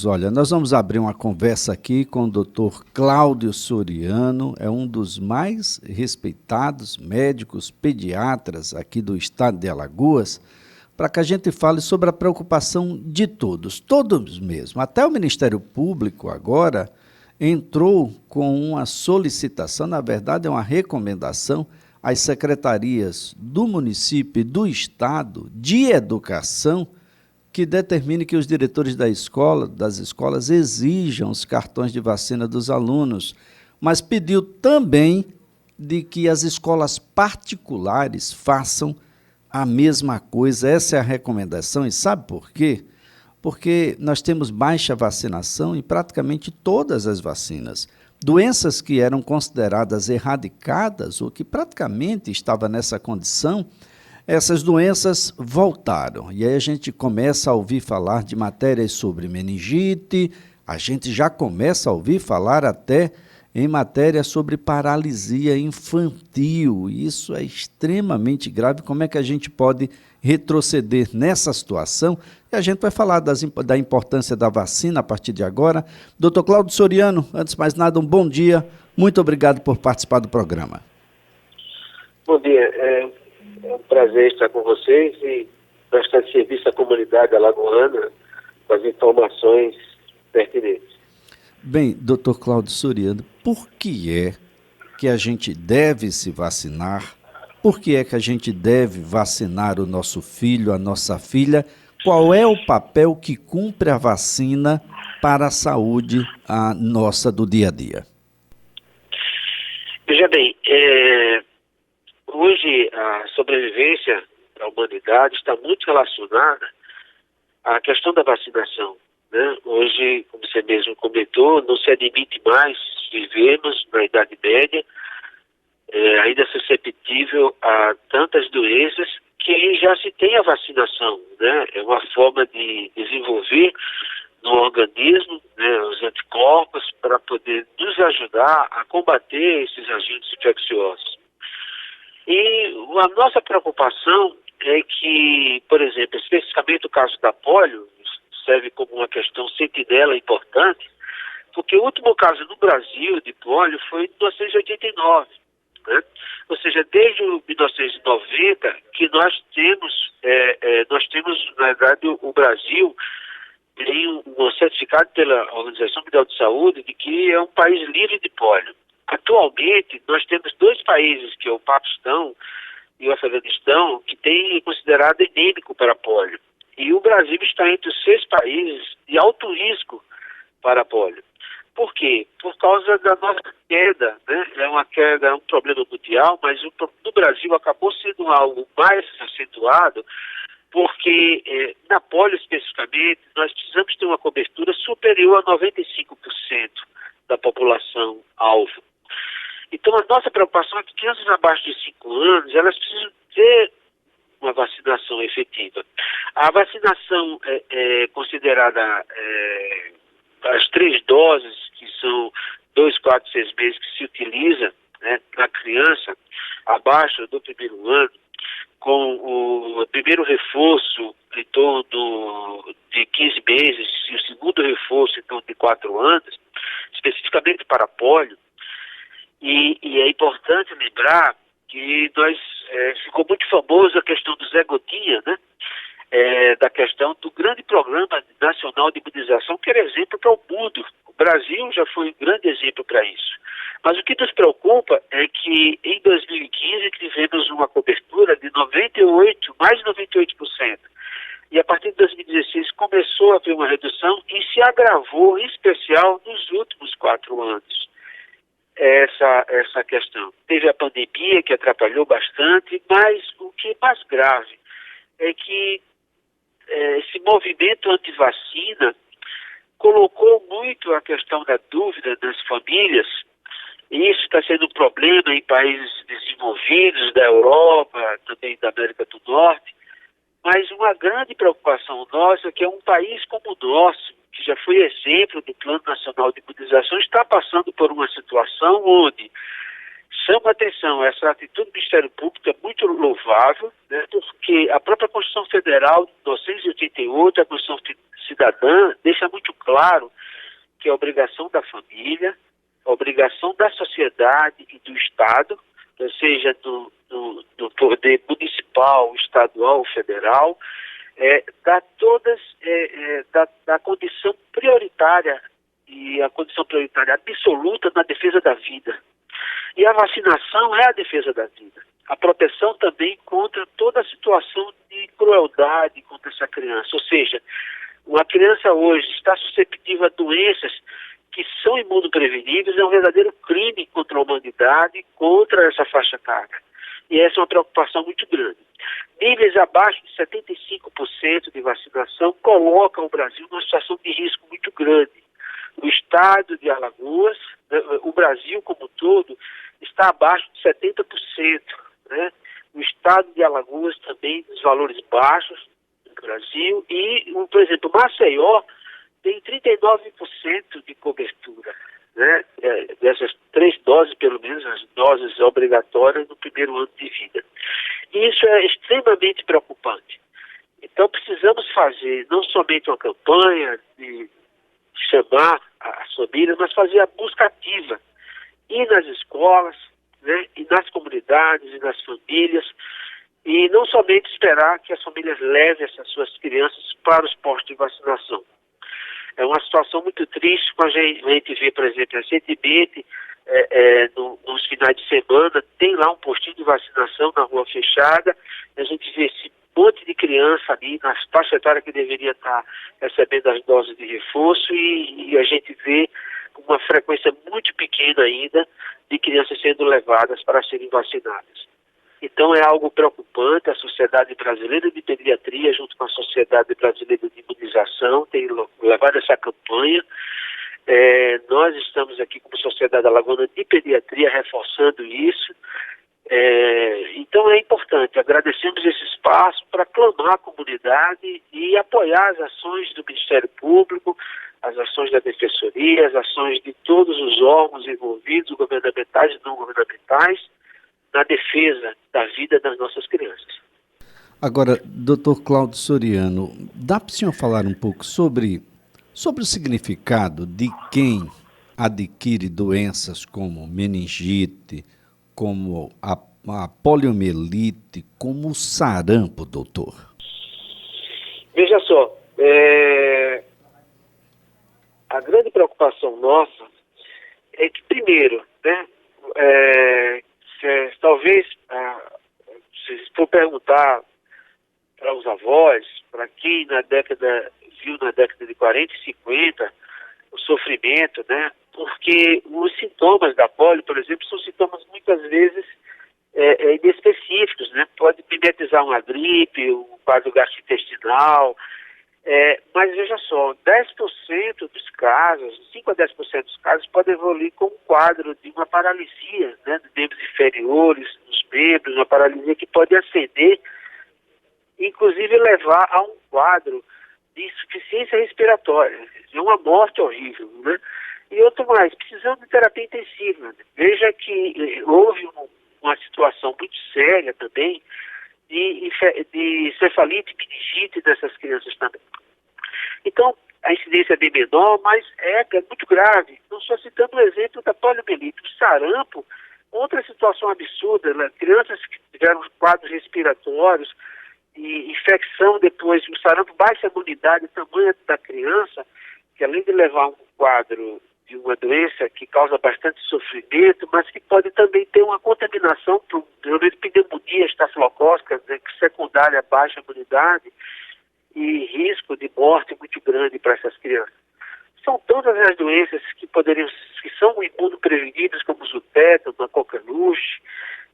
Olha, nós vamos abrir uma conversa aqui com o Dr. Cláudio Soriano, é um dos mais respeitados médicos pediatras aqui do estado de Alagoas, para que a gente fale sobre a preocupação de todos mesmo. Até o Ministério Público agora entrou com uma solicitação, na verdade é uma recomendação às secretarias do município e do estado de educação que determine que os diretores das escolas exijam os cartões de vacina dos alunos, mas pediu também de que as escolas particulares façam a mesma coisa. Essa é a recomendação, e sabe por quê? Porque nós temos baixa vacinação em praticamente todas as vacinas. Doenças que eram consideradas erradicadas, ou que praticamente estavam nessa condição, essas doenças voltaram. E aí a gente começa a ouvir falar de matérias sobre meningite, a gente já começa a ouvir falar até em matéria sobre paralisia infantil. Isso é extremamente grave. Como é que a gente pode retroceder nessa situação? E a gente vai falar da importância da vacina a partir de agora. Dr. Cláudio Soriano, antes de mais nada, um bom dia. Muito obrigado por participar do programa. Bom dia. É um prazer estar com vocês e prestar serviço à comunidade alagoana com as informações pertinentes. Bem, doutor Cláudio Soriano, por que é que a gente deve se vacinar? Por que é que a gente deve vacinar o nosso filho, a nossa filha? Qual é o papel que cumpre a vacina para a saúde nossa do dia a dia? Veja bem, hoje a sobrevivência da humanidade está muito relacionada à questão da vacinação, né? Hoje, como você mesmo comentou, não se admite mais vivermos na Idade Média, ainda suscetível a tantas doenças que já se tem a vacinação, né? É uma forma de desenvolver no organismo, né, os anticorpos para poder nos ajudar a combater esses agentes infecciosos. E a nossa preocupação é que, por exemplo, especificamente o caso da polio, serve como uma questão sentinela importante, porque o último caso no Brasil de polio foi em 1989. Né? Ou seja, desde 1990 que nós temos, na verdade, o Brasil tem um certificado pela Organização Mundial de Saúde de que é um país livre de polio. Atualmente, nós temos dois países, que é o Paquistão e o Afeganistão, que têm considerado endêmico para a polio. E o Brasil está entre os 6 países de alto risco para a polio. Por quê? Por causa da nossa queda, né? É uma queda, é um problema mundial, mas no Brasil acabou sendo algo mais acentuado, porque na polio especificamente, nós precisamos ter uma cobertura superior a 95% da população alvo. Então a nossa preocupação é que crianças abaixo de 5 anos, elas precisam ter uma vacinação efetiva. A vacinação é considerada as 3 doses, que são 2, 4, 6 meses que se utiliza, né, na criança abaixo do primeiro ano, com o primeiro reforço em torno de 15 meses e o segundo reforço em torno de 4 anos, especificamente para a polio. E é importante lembrar que ficou muito famoso a questão do Zé Gotinha, né? Da questão do grande programa nacional de imunização, que era exemplo para o mundo. O Brasil já foi um grande exemplo para isso. Mas o que nos preocupa é que em 2015 tivemos uma cobertura de 98, mais de 98%. E a partir de 2016 começou a haver uma redução e se agravou, em especial, nos últimos 4 anos. Essa questão. Teve a pandemia que atrapalhou bastante, mas o que é mais grave é que esse movimento anti-vacina colocou muito a questão da dúvida das famílias, e isso está sendo um problema em países desenvolvidos, da Europa, também da América do Norte, mas uma grande preocupação nossa é que é um país como o nosso, que já foi exemplo do Plano Nacional de Imunização, está passando por uma situação onde chama atenção, essa atitude do Ministério Público é muito louvável, né, porque a própria Constituição Federal de 1988, a Constituição cidadã deixa muito claro que é obrigação da família, obrigação da sociedade e do Estado, ou seja, do poder municipal, estadual, federal, da condição prioritária e a condição prioritária absoluta na defesa da vida. E a vacinação é a defesa da vida. A proteção também contra toda a situação de crueldade contra essa criança. Ou seja, uma criança hoje está suscetível a doenças que são imunopreveníveis, é um verdadeiro crime contra a humanidade, contra essa faixa etária. E essa é uma preocupação muito grande. Níveis abaixo de 75% de vacinação colocam o Brasil numa situação de risco muito grande. O estado de Alagoas, o Brasil como um todo, está abaixo de 70%. Né? O estado de Alagoas também, os valores baixos do Brasil. E, por exemplo, Maceió tem 39% de cobertura. Né? Dessas 3 doses, pelo menos, as doses obrigatórias no primeiro ano de vida. E isso é extremamente preocupante. Então, precisamos fazer não somente uma campanha de chamar as famílias, mas fazer a busca ativa. Ir nas escolas, né? E nas comunidades, e nas famílias, e não somente esperar que as famílias levem essas suas crianças para os postos de vacinação. É uma situação muito triste quando a gente vê, por exemplo, recentemente, nos finais de semana, tem lá um postinho de vacinação na rua fechada, a gente vê esse monte de criança ali, na faixa etária que deveria estar recebendo as doses de reforço, e a gente vê uma frequência muito pequena ainda de crianças sendo levadas para serem vacinadas. Então é algo preocupante. A Sociedade Brasileira de Pediatria, junto com a Sociedade Brasileira de Imunização, tem levado essa campanha. Nós estamos aqui como Sociedade Alagoana de Pediatria reforçando isso. Então é importante, agradecemos esse espaço para clamar a comunidade e apoiar as ações do Ministério Público, as ações da Defensoria, as ações de todos os órgãos envolvidos, governamentais e não governamentais, na defesa da vida das nossas crianças. Agora, doutor Cláudio Soriano, dá para o senhor falar um pouco sobre o significado de quem adquire doenças como meningite, como a poliomielite, como o sarampo, doutor? Veja só, a grande preocupação nossa é que, primeiro, né, talvez, se for perguntar para os avós, para quem viu na década de 40 e 50, o sofrimento, né, porque os sintomas da polio, por exemplo, são sintomas muitas vezes inespecíficos, né, pode mimetizar uma gripe, um quadro gastrointestinal, mas veja só, 10% dos casos, 5 a 10% dos casos podem evoluir com um quadro de uma paralisia, né, dos membros inferiores, dos membros, uma paralisia que pode ascender, inclusive levar a um quadro de insuficiência respiratória, de uma morte horrível, né? E outro mais, precisando de terapia intensiva. Veja que houve uma situação muito séria também de cefalite e meningite dessas crianças também. Então, a incidência é bem menor, mas é muito grave. Não só citando o exemplo da poliomielite, o sarampo, outra situação absurda, né? Crianças que tiveram quadros respiratórios e infecção depois, o sarampo baixa a imunidade, o tamanho da criança, que além de levar um quadro de uma doença que causa bastante sofrimento, mas que pode também ter uma contaminação por pneumonia estafilocócica, né, secundária a baixa imunidade, e risco de morte muito grande para essas crianças. São todas as doenças que são imunopreveníveis, como o tétano, a coqueluche,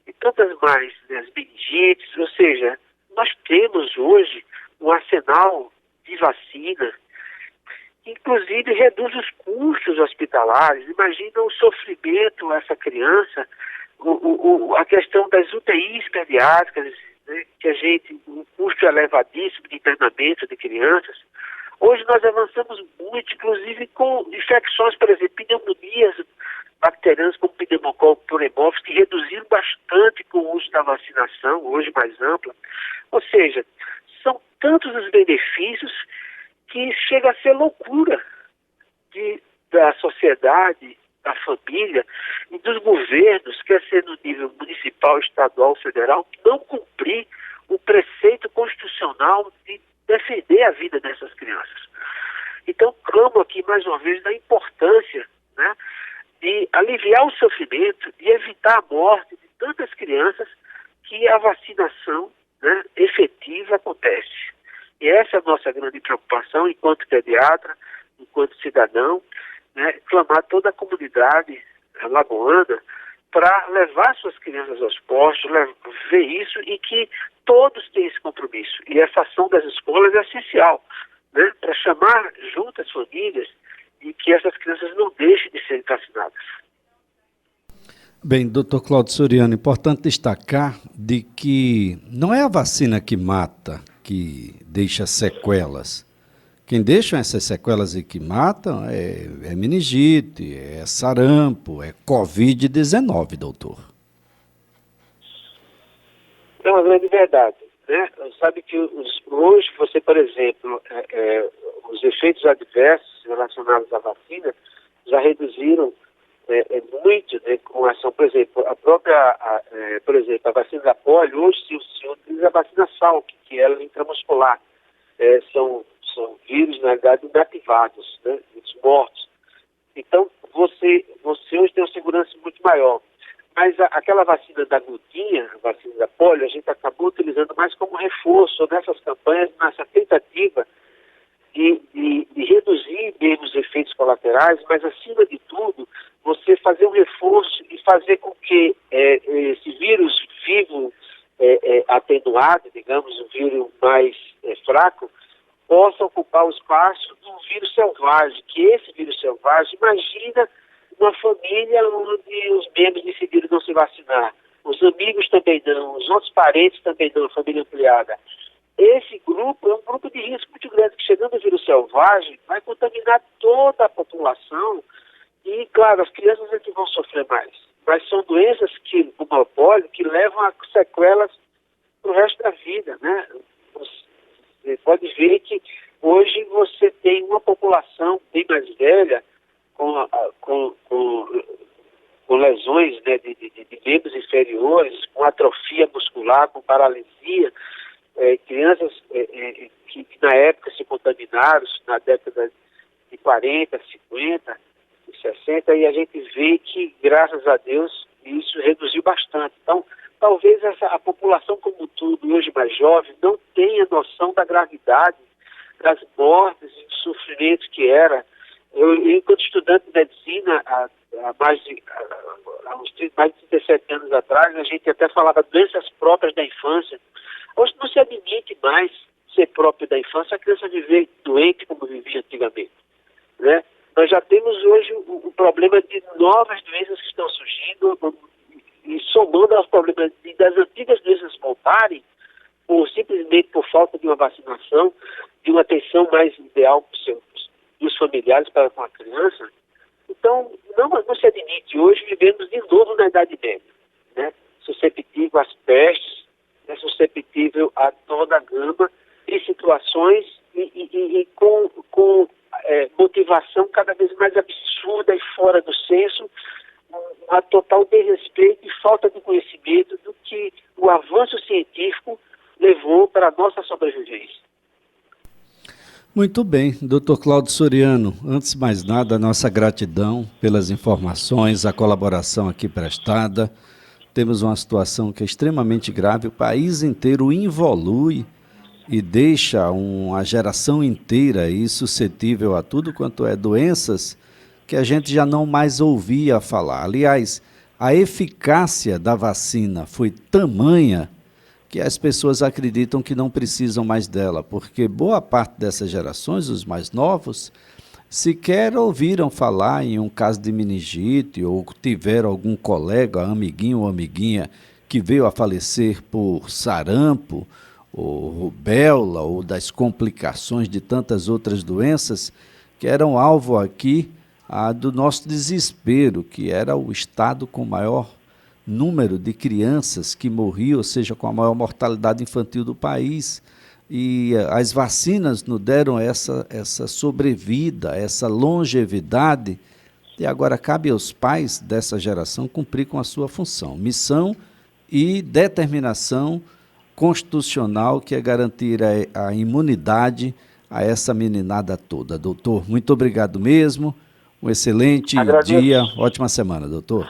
e tantas mais, né, as meningites. Ou seja, nós temos hoje um arsenal de vacina que inclusive reduz os custos hospitalares. Imagina o sofrimento dessa criança, a questão das UTIs pediátricas, né, o custo é elevadíssimo de internamento de crianças. Hoje nós avançamos muito, inclusive com infecções, por exemplo, pneumonias bacterianas como pneumococcus pleurimorphus, que reduziram bastante com o uso da vacinação, hoje mais ampla. Ou seja, são tantos os benefícios que chega a ser loucura da sociedade, da família e dos governos, quer ser no nível municipal, estadual, federal, não cumprir o preceito constitucional de defender a vida dessas crianças. Então, clamo aqui mais uma vez da importância, né, de aliviar o sofrimento e evitar a morte de tantas crianças que a vacinação, né, efetiva acontece. E essa é a nossa grande preocupação enquanto pediatra, enquanto cidadão, né, clamar toda a comunidade alagoana para levar suas crianças aos postos, ver isso e que todos têm esse compromisso. E essa ação das escolas é essencial, né, para chamar junto as famílias e que essas crianças não deixem de serem vacinadas. Bem, doutor Cláudio Soriano, importante destacar de que não é a vacina que mata, que deixa sequelas. Quem deixa essas sequelas e que matam é meningite, é sarampo, é Covid-19, doutor. É uma grande verdade, né? Sabe que hoje você, por exemplo, os efeitos adversos relacionados à vacina já reduziram muito, né, com ação, por exemplo, a vacina da polio, hoje se utiliza a vacina Salk, que é intramuscular. São vírus, na realidade, inativados, né, vírus mortos. Então, você hoje tem uma segurança muito maior. Mas aquela vacina da gotinha, a vacina da polio, a gente acabou utilizando mais como reforço nessas campanhas, nessa tentativa de reduzir mesmo os efeitos colaterais, mas, acima de tudo, você fazer um reforço e fazer com que esse vírus vivo, atenuado, digamos, um vírus mais fraco, possa ocupar o espaço do vírus selvagem, que esse vírus selvagem, imagina uma família onde os membros decidiram não se vacinar, os amigos também não, os outros parentes também não, a família ampliada. Esse grupo é um grupo de risco muito grande, que chegando o vírus selvagem vai contaminar toda a população e, claro, as crianças é que vão sofrer mais. Mas são doenças como a polio, que levam a sequelas para o resto da vida, né? Você pode ver que hoje você tem uma população bem mais velha, com lesões, né, de membros inferiores, com atrofia muscular, com paralisia, crianças que na época se contaminaram, na década de 40, 50 e 60, e a gente vê que, graças a Deus, isso reduziu bastante. Então, talvez a população como um todo, hoje mais jovem, não tenha noção da gravidade das mortes e dos sofrimentos que era. Eu enquanto estudante de medicina, há mais de 37 anos atrás, a gente até falava doenças próprias da infância. Hoje não se admite mais ser próprio da infância a criança viver doente como vivia antigamente, né? Nós já temos hoje o problema de novas doenças que estão surgindo, e somando aos problemas das antigas doenças voltarem, simplesmente por falta de uma vacinação, de uma atenção mais ideal dos familiares para com a criança. Então, não se admite. Hoje vivemos de novo na Idade Média, né? Susceptível às pestes, né? Susceptível a toda a gama de situações e com motivação cada vez mais absurda e fora do senso, a total desrespeito e falta de conhecimento do que o avanço científico levou para a nossa sobrevivência. Muito bem, doutor Cláudio Soriano, antes de mais nada, a nossa gratidão pelas informações, a colaboração aqui prestada. Temos uma situação que é extremamente grave, o país inteiro involui e deixa uma geração inteira aí suscetível a tudo quanto é doenças que a gente já não mais ouvia falar. Aliás, a eficácia da vacina foi tamanha que as pessoas acreditam que não precisam mais dela, porque boa parte dessas gerações, os mais novos, sequer ouviram falar em um caso de meningite ou tiveram algum colega, amiguinho ou amiguinha que veio a falecer por sarampo ou rubéola ou das complicações de tantas outras doenças que eram alvo aqui do nosso desespero, que era o estado com maior número de crianças que morriam, ou seja, com a maior mortalidade infantil do país. e as vacinas nos deram essa sobrevida, essa longevidade, e agora cabe aos pais dessa geração cumprir com a sua função, missão e determinação constitucional, que é garantir a imunidade a essa meninada toda. Doutor, muito obrigado mesmo, um excelente dia, ótima semana, doutor.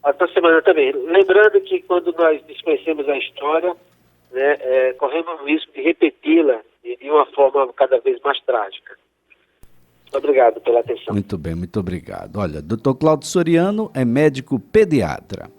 Ótima semana também. Lembrando que quando nós desconhecemos a história, né, corremos o risco de repeti-la de uma forma cada vez mais trágica. Muito obrigado pela atenção. Muito bem, muito obrigado. Olha, doutor Cláudio Soriano é médico pediatra.